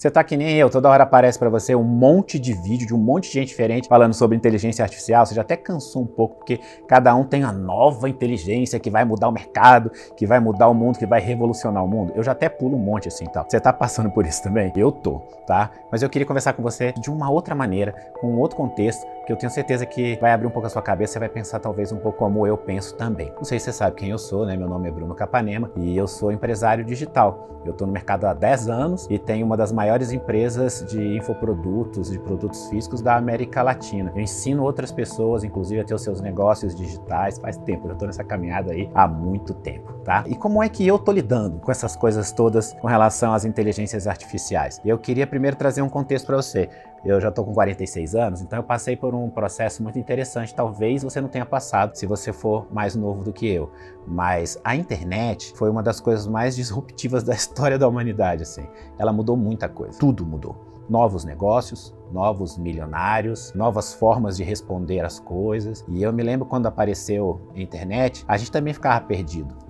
Você tá que nem eu, toda hora aparece pra você um monte de vídeo de um monte de gente diferente falando sobre inteligência artificial, você já até cansou um pouco, porque cada um tem a nova inteligência que vai mudar o mercado, que vai mudar o mundo, que vai revolucionar o mundo. Eu já até pulo um monte assim, tal. Você tá passando por isso também? Eu tô, tá? Mas eu queria conversar com você de uma outra maneira, com um outro contexto, que eu tenho certeza que vai abrir um pouco a sua cabeça, você vai pensar talvez um pouco como eu penso também. Não sei se você sabe quem eu sou, né? Meu nome é Bruno Capanema e eu sou empresário digital. Eu tô no mercado há 10 anos e tenho uma das maiores empresas de infoprodutos, de produtos físicos da América Latina. Eu ensino outras pessoas, inclusive, a ter os seus negócios digitais faz tempo. Eu já tô nessa caminhada aí há muito tempo, tá? E como é que eu tô lidando com essas coisas todas com relação às inteligências artificiais? Eu queria primeiro trazer um contexto para você. Eu já tô com 46 anos, então eu passei por um processo muito interessante. Talvez você não tenha passado se você for mais novo do que eu. Mas a internet foi uma das coisas mais disruptivas da história da humanidade, assim. Ela mudou muita coisa. Tudo mudou. Novos negócios, novos milionários, novas formas de responder às coisas. E eu me lembro quando apareceu a internet, a gente também ficava perdido.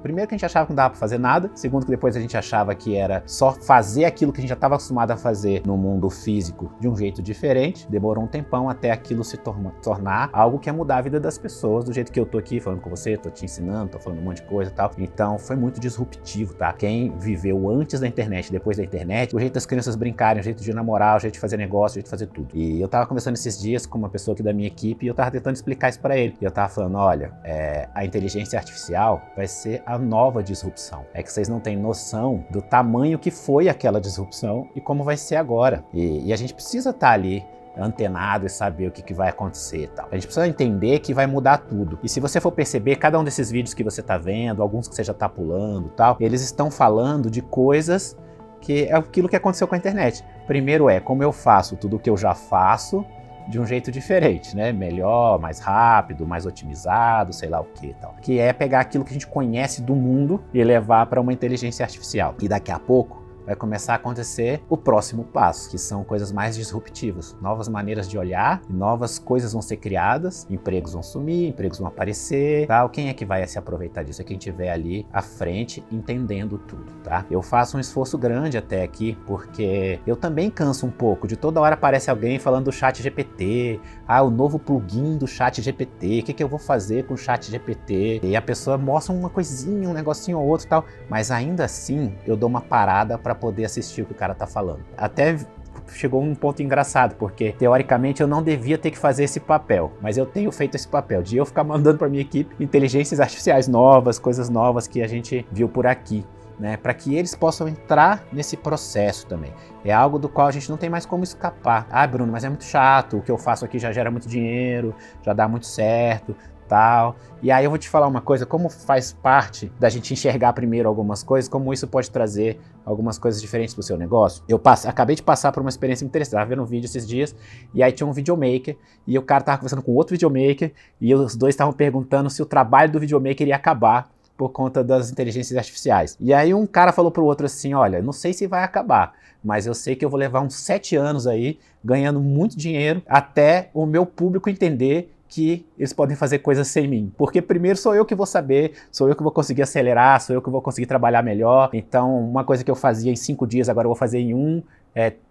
Primeiro que a gente achava que não dava pra fazer nada, segundo que depois a gente achava que era só fazer aquilo que a gente já estava acostumado a fazer no mundo físico de um jeito diferente. Demorou um tempão até aquilo se tornar algo que ia mudar a vida das pessoas, do jeito que eu tô aqui falando com você, tô te ensinando, tô falando um monte de coisa e tal. Então foi muito disruptivo, tá? Quem viveu antes da internet, depois da internet, o jeito das crianças brincarem, o jeito de namorar, o jeito de fazer negócio, o jeito de fazer tudo. E eu tava conversando esses dias com uma pessoa aqui da minha equipe e eu tava tentando explicar isso pra ele. E eu tava falando, olha, a inteligência artificial vai ser a nova disrupção. É que vocês não têm noção do tamanho que foi aquela disrupção e como vai ser agora. E a gente precisa estar ali antenado e saber o que vai acontecer e tal. A gente precisa entender que vai mudar tudo. E se você for perceber, cada um desses vídeos que você tá vendo, alguns que você já tá pulando e tal, eles estão falando de coisas que é aquilo que aconteceu com a internet. Primeiro como eu faço tudo o que eu já faço de um jeito diferente, né? Melhor, mais rápido, mais otimizado, sei lá o que e tal. Que é pegar aquilo que a gente conhece do mundo e levar para uma inteligência artificial. E daqui a pouco vai começar a acontecer o próximo passo, que são coisas mais disruptivas. Novas maneiras de olhar, novas coisas vão ser criadas, empregos vão sumir, empregos vão aparecer, tal. Quem é que vai se aproveitar disso? É quem estiver ali à frente, entendendo tudo, tá? Eu faço um esforço grande até aqui, porque eu também canso um pouco, de toda hora aparece alguém falando do ChatGPT, o novo plugin do ChatGPT, o que eu vou fazer com o ChatGPT? E a pessoa mostra uma coisinha, um negocinho ou outro e tal, mas ainda assim eu dou uma parada para poder assistir o que o cara tá falando. Até chegou um ponto engraçado, porque teoricamente eu não devia ter que fazer esse papel, mas eu tenho feito esse papel de eu ficar mandando para minha equipe inteligências artificiais novas, coisas novas que a gente viu por aqui, né, para que eles possam entrar nesse processo também. É algo do qual a gente não tem mais como escapar. Bruno, mas é muito chato, o que eu faço aqui já gera muito dinheiro, já dá muito certo, tal. E aí eu vou te falar uma coisa, como faz parte da gente enxergar primeiro algumas coisas, como isso pode trazer algumas coisas diferentes pro seu negócio. Eu acabei de passar por uma experiência interessante, estava vendo um vídeo esses dias, e aí tinha um videomaker, e o cara tava conversando com outro videomaker, e os dois estavam perguntando se o trabalho do videomaker ia acabar por conta das inteligências artificiais. E aí um cara falou pro outro assim, olha, não sei se vai acabar, mas eu sei que eu vou levar uns 7 anos aí, ganhando muito dinheiro, até o meu público entender que eles podem fazer coisas sem mim. Porque primeiro sou eu que vou saber, sou eu que vou conseguir acelerar, sou eu que vou conseguir trabalhar melhor. Então, uma coisa que eu fazia em 5 dias, agora eu vou fazer em 1.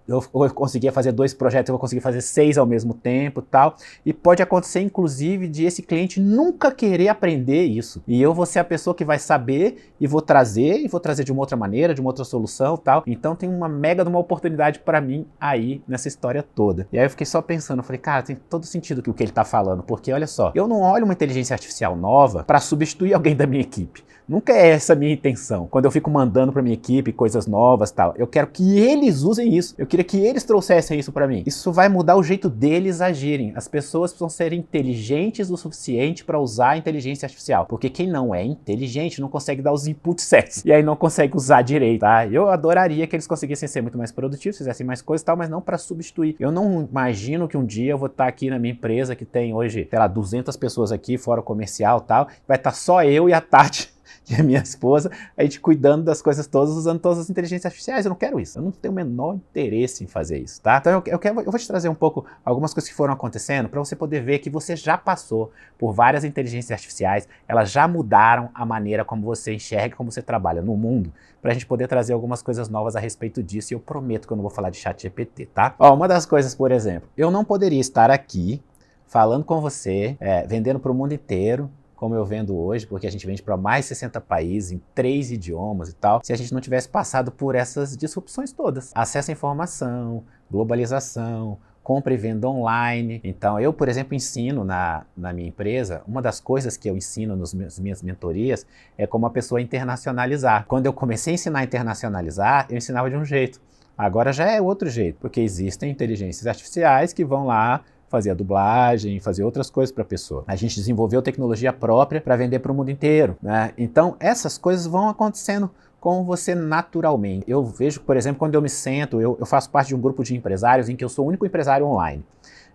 Eu conseguia fazer 2 projetos, eu vou conseguir fazer 6 ao mesmo tempo e tal. E pode acontecer, inclusive, de esse cliente nunca querer aprender isso. E eu vou ser a pessoa que vai saber e vou trazer de uma outra maneira, de uma outra solução e tal. Então tem uma mega de uma oportunidade para mim aí nessa história toda. E aí eu fiquei só pensando, eu falei, cara, tem todo sentido o que ele tá falando. Porque olha só, eu não olho uma inteligência artificial nova para substituir alguém da minha equipe. Nunca é essa a minha intenção. Quando eu fico mandando para minha equipe coisas novas e tal, eu quero que eles usem isso. Eu queria que eles trouxessem isso para mim. Isso vai mudar o jeito deles agirem. As pessoas precisam ser inteligentes o suficiente para usar a inteligência artificial. Porque quem não é inteligente não consegue dar os inputs certos. E aí não consegue usar direito, tá? Eu adoraria que eles conseguissem ser muito mais produtivos, fizessem mais coisas e tal, mas não para substituir. Eu não imagino que um dia eu vou estar aqui na minha empresa que tem hoje, sei lá, 200 pessoas aqui, fora o comercial e tal. Vai estar só eu e a Tati e a minha esposa, a gente cuidando das coisas todas, usando todas as inteligências artificiais. Eu não quero isso, eu não tenho o menor interesse em fazer isso, tá? Então eu vou te trazer um pouco algumas coisas que foram acontecendo para você poder ver que você já passou por várias inteligências artificiais, elas já mudaram a maneira como você enxerga, como você trabalha no mundo, para a gente poder trazer algumas coisas novas a respeito disso, e eu prometo que eu não vou falar de ChatGPT, tá? Ó, uma das coisas, por exemplo, eu não poderia estar aqui falando com você, vendendo para o mundo inteiro, como eu vendo hoje, porque a gente vende para mais de 60 países, em 3 idiomas e tal, se a gente não tivesse passado por essas disrupções todas. Acesso à informação, globalização, compra e venda online. Então eu, por exemplo, ensino na minha empresa, uma das coisas que eu ensino nas minhas mentorias é como a pessoa internacionalizar. Quando eu comecei a ensinar a internacionalizar, eu ensinava de um jeito. Agora já é outro jeito, porque existem inteligências artificiais que vão lá fazer a dublagem, fazer outras coisas para a pessoa. A gente desenvolveu tecnologia própria para vender para o mundo inteiro, né? Então essas coisas vão acontecendo com você naturalmente. Eu vejo, por exemplo, quando eu me sento, eu faço parte de um grupo de empresários em que eu sou o único empresário online.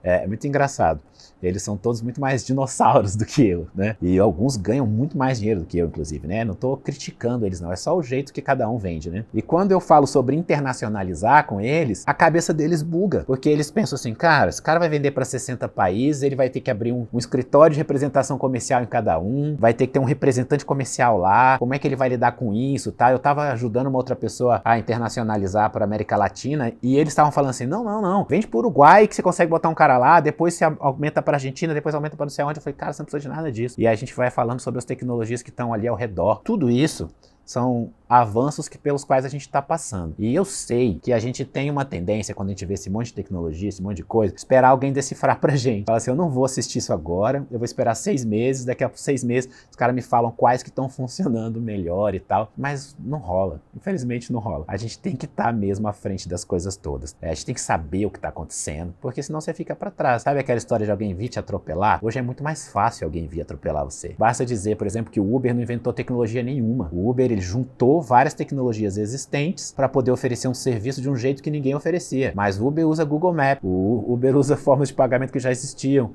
É muito engraçado. Eles são todos muito mais dinossauros do que eu, né? E alguns ganham muito mais dinheiro do que eu, inclusive, né? Não tô criticando eles, não. É só o jeito que cada um vende, né? E quando eu falo sobre internacionalizar com eles, a cabeça deles buga. Porque eles pensam assim, cara, esse cara vai vender para 60 países, ele vai ter que abrir um escritório de representação comercial em cada um, vai ter que ter um representante comercial lá, como é que ele vai lidar com isso, tá? Eu tava ajudando uma outra pessoa a internacionalizar para América Latina e eles estavam falando assim, não, vende pro Uruguai que você consegue botar um cara lá, depois você aumenta para Argentina, depois aumenta para não sei onde. Eu falei, cara, você não precisa de nada disso. E aí a gente vai falando sobre as tecnologias que estão ali ao redor. Tudo isso são avanços pelos quais a gente está passando. E eu sei que a gente tem uma tendência, quando a gente vê esse monte de tecnologia, esse monte de coisa, esperar alguém decifrar pra gente. Fala assim, eu não vou assistir isso agora, eu vou esperar 6 meses, daqui a 6 meses os caras me falam quais que estão funcionando melhor e tal. Mas não rola, infelizmente não rola. A gente tem que estar mesmo à frente das coisas todas. A gente tem que saber o que está acontecendo, porque senão você fica para trás. Sabe aquela história de alguém vir te atropelar? Hoje é muito mais fácil alguém vir atropelar você. Basta dizer, por exemplo, que o Uber não inventou tecnologia nenhuma. O Uber, ele juntou várias tecnologias existentes para poder oferecer um serviço de um jeito que ninguém oferecia. Mas o Uber usa Google Maps, o Uber usa formas de pagamento que já existiam.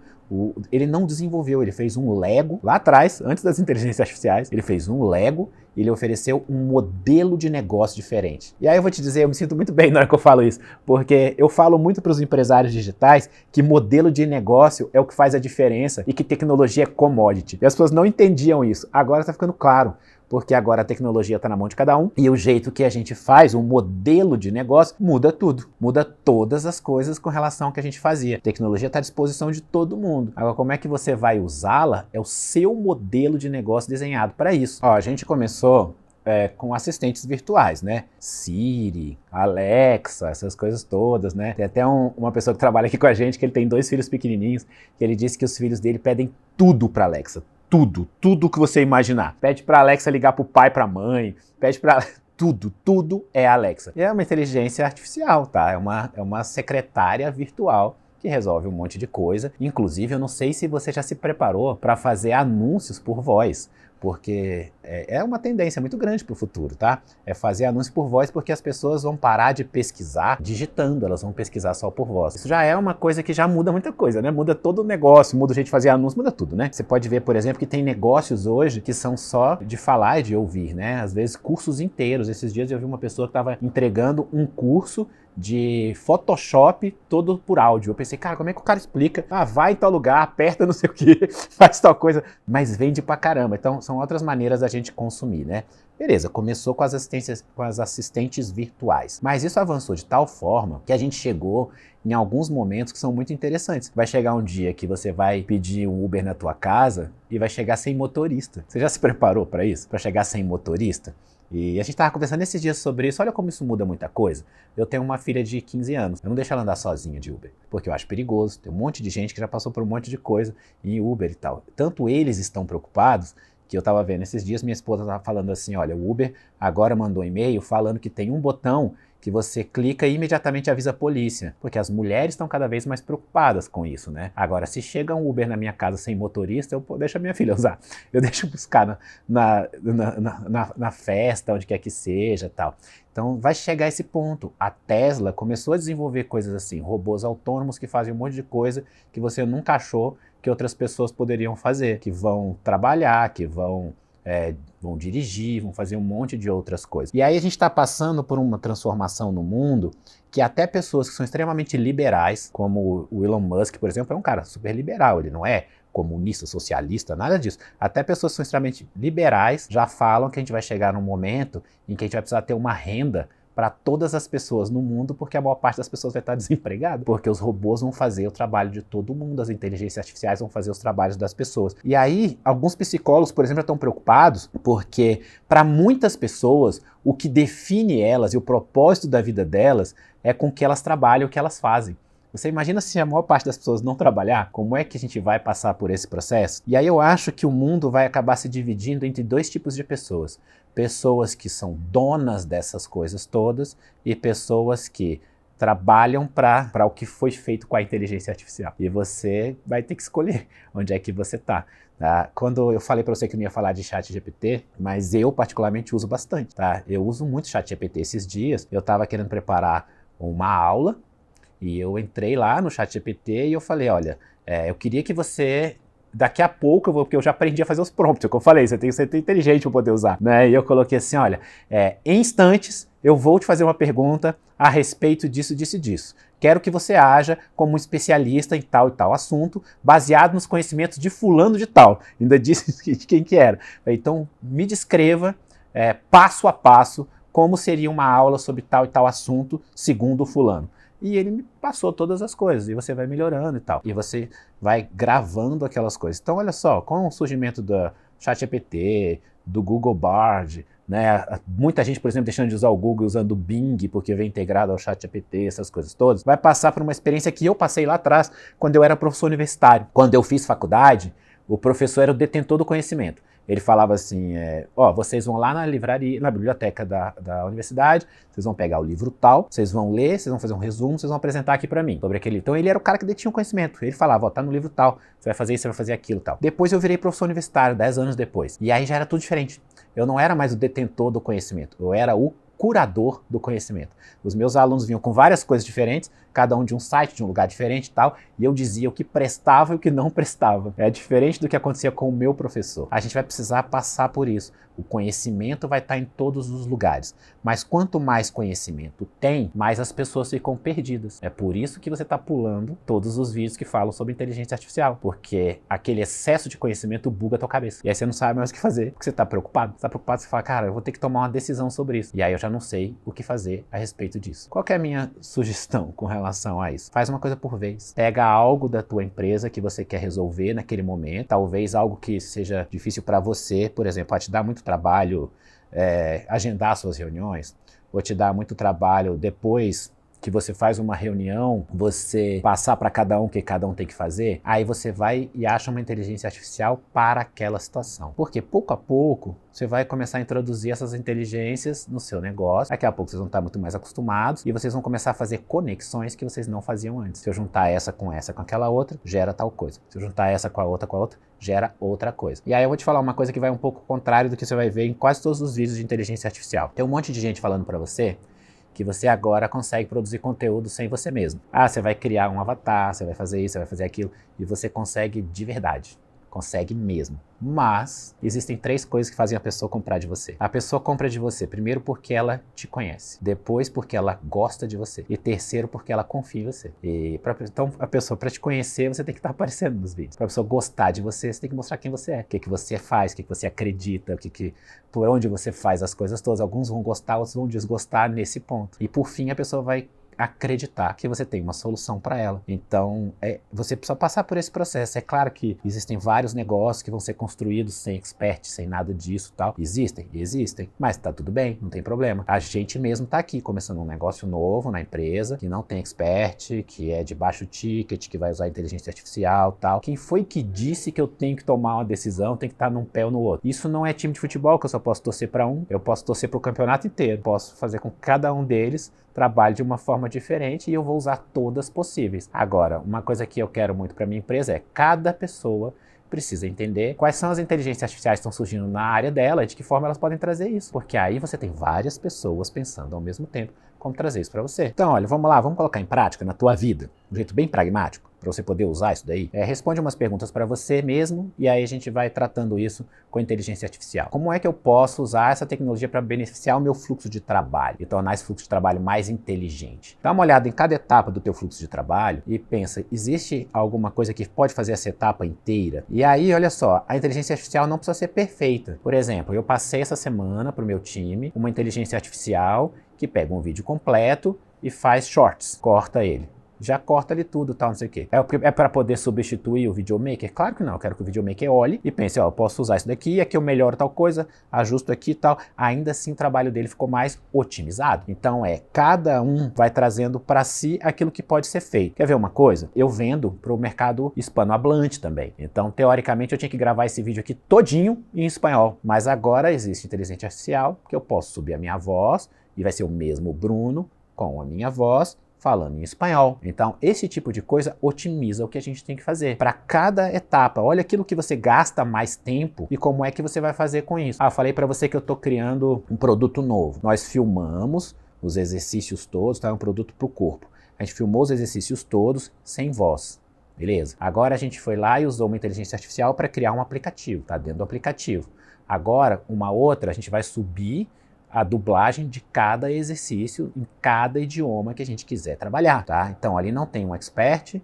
Ele não desenvolveu, ele fez um Lego lá atrás, antes das inteligências artificiais, ele fez um Lego e ele ofereceu um modelo de negócio diferente. E aí eu vou te dizer, eu me sinto muito bem na hora que eu falo isso, porque eu falo muito para os empresários digitais que modelo de negócio é o que faz a diferença e que tecnologia é commodity. E as pessoas não entendiam isso, agora está ficando claro. Porque agora a tecnologia está na mão de cada um e o jeito que a gente faz, o modelo de negócio, muda tudo. Muda todas as coisas com relação ao que a gente fazia. A tecnologia está à disposição de todo mundo. Agora, como é que você vai usá-la é o seu modelo de negócio desenhado para isso. Ó, a gente começou com assistentes virtuais, né? Siri, Alexa, essas coisas todas, né? Tem até uma pessoa que trabalha aqui com a gente, que ele tem 2 filhos pequenininhos, que ele disse que os filhos dele pedem tudo para Alexa. Tudo que você imaginar. Pede pra Alexa ligar pro pai, pra mãe, pede pra... Tudo é Alexa. E é uma inteligência artificial, tá? É uma secretária virtual que resolve um monte de coisa. Inclusive, eu não sei se você já se preparou para fazer anúncios por voz, porque é uma tendência muito grande para o futuro, tá? É fazer anúncio por voz, porque as pessoas vão parar de pesquisar digitando, elas vão pesquisar só por voz. Isso já é uma coisa que já muda muita coisa, né? Muda todo o negócio, muda o jeito de fazer anúncio, muda tudo, né? Você pode ver, por exemplo, que tem negócios hoje que são só de falar e de ouvir, né? Às vezes cursos inteiros. Esses dias eu vi uma pessoa que estava entregando um curso de Photoshop todo por áudio. Eu pensei, cara, como é que o cara explica? Ah, vai em tal lugar, aperta não sei o que, faz tal coisa, mas vende pra caramba. Então, são outras maneiras da gente consumir, né? Beleza, começou com as assistentes virtuais, mas isso avançou de tal forma que a gente chegou em alguns momentos que são muito interessantes. Vai chegar um dia que você vai pedir um Uber na tua casa e vai chegar sem motorista. Você já se preparou para isso? Para chegar sem motorista? E a gente estava conversando esses dias sobre isso, olha como isso muda muita coisa. Eu tenho uma filha de 15 anos, eu não deixo ela andar sozinha de Uber, porque eu acho perigoso, tem um monte de gente que já passou por um monte de coisa em Uber e tal. Tanto eles estão preocupados, que eu estava vendo esses dias, minha esposa estava falando assim, olha, o Uber agora mandou um e-mail falando que tem um botão que você clica e imediatamente avisa a polícia, porque as mulheres estão cada vez mais preocupadas com isso, né? Agora, se chega um Uber na minha casa sem motorista, eu deixo a minha filha usar. Eu deixo buscar na festa, onde quer que seja, tal. Então, vai chegar esse ponto. A Tesla começou a desenvolver coisas assim, robôs autônomos que fazem um monte de coisa que você nunca achou que outras pessoas poderiam fazer, que vão trabalhar, que vão vão dirigir, vão fazer um monte de outras coisas. E aí a gente está passando por uma transformação no mundo que até pessoas que são extremamente liberais, como o Elon Musk, por exemplo, é um cara super liberal, ele não é comunista, socialista, nada disso. Até pessoas que são extremamente liberais já falam que a gente vai chegar num momento em que a gente vai precisar ter uma renda para todas as pessoas no mundo, porque a maior parte das pessoas vai estar desempregada, porque os robôs vão fazer o trabalho de todo mundo, as inteligências artificiais vão fazer os trabalhos das pessoas. E aí, alguns psicólogos, por exemplo, já estão preocupados, porque para muitas pessoas, o que define elas e o propósito da vida delas é com que elas trabalham, o que elas fazem. Você imagina se a maior parte das pessoas não trabalhar? Como é que a gente vai passar por esse processo? E aí eu acho que o mundo vai acabar se dividindo entre dois tipos de pessoas. Pessoas que são donas dessas coisas todas e pessoas que trabalham para o que foi feito com a inteligência artificial. E você vai ter que escolher onde é que você está. Tá? Quando eu falei para você que não ia falar de ChatGPT, mas eu particularmente uso bastante. Tá? Eu uso muito ChatGPT. Esses dias eu estava querendo preparar uma aula e eu entrei lá no ChatGPT e eu falei, olha, eu queria que você... Daqui a pouco, porque eu já aprendi a fazer os prompts, como eu falei, você tem que ser inteligente para poder usar, né? E eu coloquei assim, olha, em instantes eu vou te fazer uma pergunta a respeito disso, disso e disso. Quero que você haja como um especialista em tal e tal assunto, baseado nos conhecimentos de fulano de tal. Ainda disse de quem que era. Então, me descreva, passo a passo, como seria uma aula sobre tal e tal assunto, segundo o fulano. E ele me passou todas as coisas, e você vai melhorando e tal. E você vai gravando aquelas coisas. Então, olha só, com o surgimento do ChatGPT, do Google Bard, né? Muita gente, por exemplo, deixando de usar o Google e usando o Bing, porque vem integrado ao ChatGPT, essas coisas todas, vai passar por uma experiência que eu passei lá atrás, quando eu era professor universitário. Quando eu fiz faculdade, o professor era o detentor do conhecimento. Ele falava assim, vocês vão lá na livraria, na biblioteca da universidade, vocês vão pegar o livro tal, vocês vão ler, vocês vão fazer um resumo, vocês vão apresentar aqui pra mim sobre aquele. Então ele era o cara que detinha o conhecimento. Ele falava, tá no livro tal, você vai fazer isso, você vai fazer aquilo tal. Depois eu virei professor universitário, 10 anos depois. E aí já era tudo diferente. Eu não era mais o detentor do conhecimento, eu era o curador do conhecimento. Os meus alunos vinham com várias coisas diferentes, cada um de um site, de um lugar diferente e tal, e eu dizia o que prestava e o que não prestava. É diferente do que acontecia com o meu professor. A gente vai precisar passar por isso. O conhecimento vai estar em todos os lugares, mas quanto mais conhecimento tem, mais as pessoas ficam perdidas. É por isso que você está pulando todos os vídeos que falam sobre inteligência artificial, porque aquele excesso de conhecimento buga a tua cabeça. E aí você não sabe mais o que fazer, porque você está preocupado. Você está preocupado, você fala, cara, eu vou ter que tomar uma decisão sobre isso. E aí eu já não sei o que fazer a respeito disso. Qual que é a minha sugestão com relação a isso? Faz uma coisa por vez. Pega algo da tua empresa que você quer resolver naquele momento, talvez algo que seja difícil para você, por exemplo, vai te dar muito trabalho agendar suas reuniões, ou te dar muito trabalho depois que você faz uma reunião, você passar para cada um o que cada um tem que fazer, aí você vai e acha uma inteligência artificial para aquela situação. Porque pouco a pouco você vai começar a introduzir essas inteligências no seu negócio, daqui a pouco vocês vão estar muito mais acostumados e vocês vão começar a fazer conexões que vocês não faziam antes. Se eu juntar essa com aquela outra, gera tal coisa. Se eu juntar essa com a outra, gera outra coisa. E aí eu vou te falar uma coisa que vai um pouco contrário do que você vai ver em quase todos os vídeos de inteligência artificial. Tem um monte de gente falando para você que você agora consegue produzir conteúdo sem você mesmo. Ah, você vai criar um avatar, você vai fazer isso, você vai fazer aquilo, e você consegue de verdade. Consegue mesmo. Mas existem 3 coisas que fazem a pessoa comprar de você. A pessoa compra de você, primeiro porque ela te conhece, depois porque ela gosta de você, e terceiro porque ela confia em você. Então a pessoa, para te conhecer, você tem que estar aparecendo nos vídeos. Para a pessoa gostar de você, você tem que mostrar quem você é, o que você faz, o que você acredita, por onde você faz as coisas todas. Alguns vão gostar, outros vão desgostar nesse ponto. E por fim a pessoa vai acreditar que você tem uma solução para ela. Então, você precisa passar por esse processo. É claro que existem vários negócios que vão ser construídos sem expert, sem nada disso e tal. Existem, mas tá tudo bem, não tem problema. A gente mesmo tá aqui começando um negócio novo na empresa, que não tem expert, que é de baixo ticket, que vai usar inteligência artificial e tal. Quem foi que disse que eu tenho que tomar uma decisão, tem que estar num pé ou no outro? Isso não é time de futebol, que eu só posso torcer para um, eu posso torcer para o campeonato inteiro, posso fazer com que cada um deles trabalhe de uma forma diferente e eu vou usar todas possíveis. Agora, uma coisa que eu quero muito para minha empresa é cada pessoa precisa entender quais são as inteligências artificiais que estão surgindo na área dela e de que forma elas podem trazer isso. Porque aí você tem várias pessoas pensando ao mesmo tempo como trazer isso para você. Então, olha, vamos lá, vamos colocar em prática na tua vida, de um jeito bem pragmático. para você poder usar isso daí? Responde umas perguntas para você mesmo e aí a gente vai tratando isso com inteligência artificial. Como é que eu posso usar essa tecnologia para beneficiar o meu fluxo de trabalho e tornar esse fluxo de trabalho mais inteligente? Dá uma olhada em cada etapa do teu fluxo de trabalho e pensa, existe alguma coisa que pode fazer essa etapa inteira? E aí, olha só, a inteligência artificial não precisa ser perfeita. Por exemplo, eu passei essa semana para o meu time uma inteligência artificial que pega um vídeo completo e faz shorts, corta ele. Já corta ali tudo, tal, não sei o quê. É para poder substituir o videomaker? Claro que não, eu quero que o videomaker olhe e pense, ó, eu posso usar isso daqui, aqui eu melhoro tal coisa, ajusto aqui e tal. Ainda assim o trabalho dele ficou mais otimizado. Então cada um vai trazendo para si aquilo que pode ser feito. Quer ver uma coisa? Eu vendo para o mercado hispanohablante também. Então, teoricamente, eu tinha que gravar esse vídeo aqui todinho em espanhol. Mas agora existe inteligência artificial, que eu posso subir a minha voz e vai ser o mesmo Bruno com a minha voz, falando em espanhol. Então, esse tipo de coisa otimiza o que a gente tem que fazer. Para cada etapa, olha aquilo que você gasta mais tempo e como é que você vai fazer com isso. Eu falei para você que eu estou criando um produto novo. Nós filmamos os exercícios todos, tá? É um produto para o corpo. A gente filmou os exercícios todos sem voz. Beleza? Agora a gente foi lá e usou uma inteligência artificial para criar um aplicativo, tá? Dentro do aplicativo. Agora, uma outra, a gente vai subir a dublagem de cada exercício em cada idioma que a gente quiser trabalhar, tá? Então ali não tem um expert,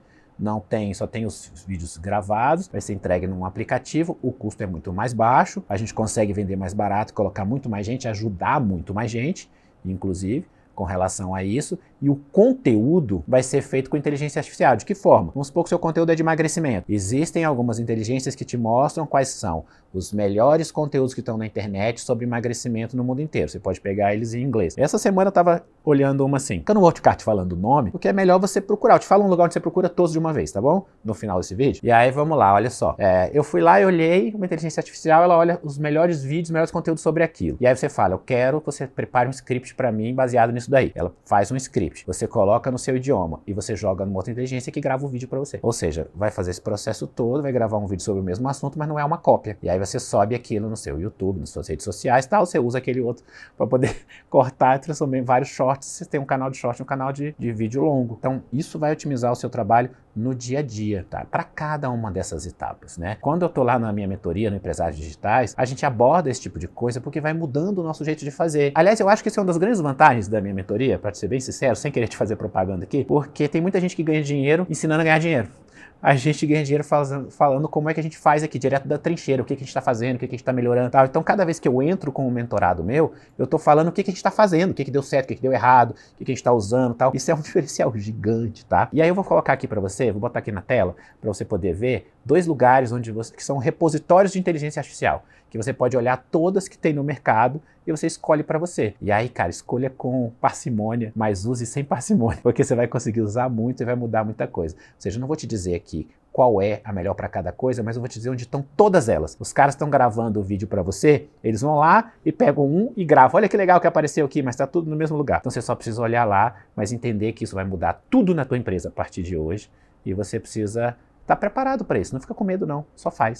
só tem os vídeos gravados, vai ser entregue num aplicativo, o custo é muito mais baixo, a gente consegue vender mais barato, colocar muito mais gente, ajudar muito mais gente, inclusive, com relação a isso, e o conteúdo vai ser feito com inteligência artificial. De que forma? Vamos supor que o seu conteúdo é de emagrecimento. Existem algumas inteligências que te mostram quais são os melhores conteúdos que estão na internet sobre emagrecimento no mundo inteiro. Você pode pegar eles em inglês. Essa semana eu estava olhando uma assim. Eu não vou ficar te falando o nome, porque é melhor você procurar. Eu te falo um lugar onde você procura todos de uma vez, tá bom? No final desse vídeo. E aí vamos lá, olha só. Eu fui lá e olhei uma inteligência artificial, ela olha os melhores vídeos, os melhores conteúdos sobre aquilo. E aí você fala, eu quero que você prepare um script para mim baseado nisso daí. Ela faz um script. Você coloca no seu idioma e você joga numa outra inteligência que grava o vídeo para você. Ou seja, vai fazer esse processo todo, vai gravar um vídeo sobre o mesmo assunto, mas não é uma cópia. E aí você sobe aquilo no seu YouTube, nas suas redes sociais e tal, você usa aquele outro para poder cortar e transformar em vários shorts. Você tem um canal de short e um canal de vídeo longo. Então, isso vai otimizar o seu trabalho no dia a dia, tá? Para cada uma dessas etapas, né? Quando eu tô lá na minha mentoria, no Empresários Digitais, a gente aborda esse tipo de coisa porque vai mudando o nosso jeito de fazer. Aliás, eu acho que isso é uma das grandes vantagens da minha mentoria, para ser bem sincero, sem querer te fazer propaganda aqui, porque tem muita gente que ganha dinheiro ensinando a ganhar dinheiro. A gente ganha dinheiro falando como é que a gente faz aqui, direto da trincheira, o que a gente está fazendo, o que a gente está melhorando, tal. Então, cada vez que eu entro com um mentorado meu, eu estou falando o que a gente está fazendo, o que deu certo, o que deu errado, o que a gente está usando, tal. Isso é um diferencial gigante, tá? E aí eu vou colocar aqui para você, vou botar aqui na tela, para você poder ver, 2 lugares que são repositórios de inteligência artificial, que você pode olhar todas que tem no mercado e você escolhe para você. E aí, cara, escolha com parcimônia, mas use sem parcimônia, porque você vai conseguir usar muito e vai mudar muita coisa. Ou seja, eu não vou te dizer aqui qual é a melhor para cada coisa, mas eu vou te dizer onde estão todas elas. Os caras estão gravando o vídeo para você, eles vão lá e pegam um e gravam. Olha que legal que apareceu aqui, mas está tudo no mesmo lugar. Então você só precisa olhar lá, mas entender que isso vai mudar tudo na tua empresa a partir de hoje e você precisa estar preparado para isso. Não fica com medo não, só faz.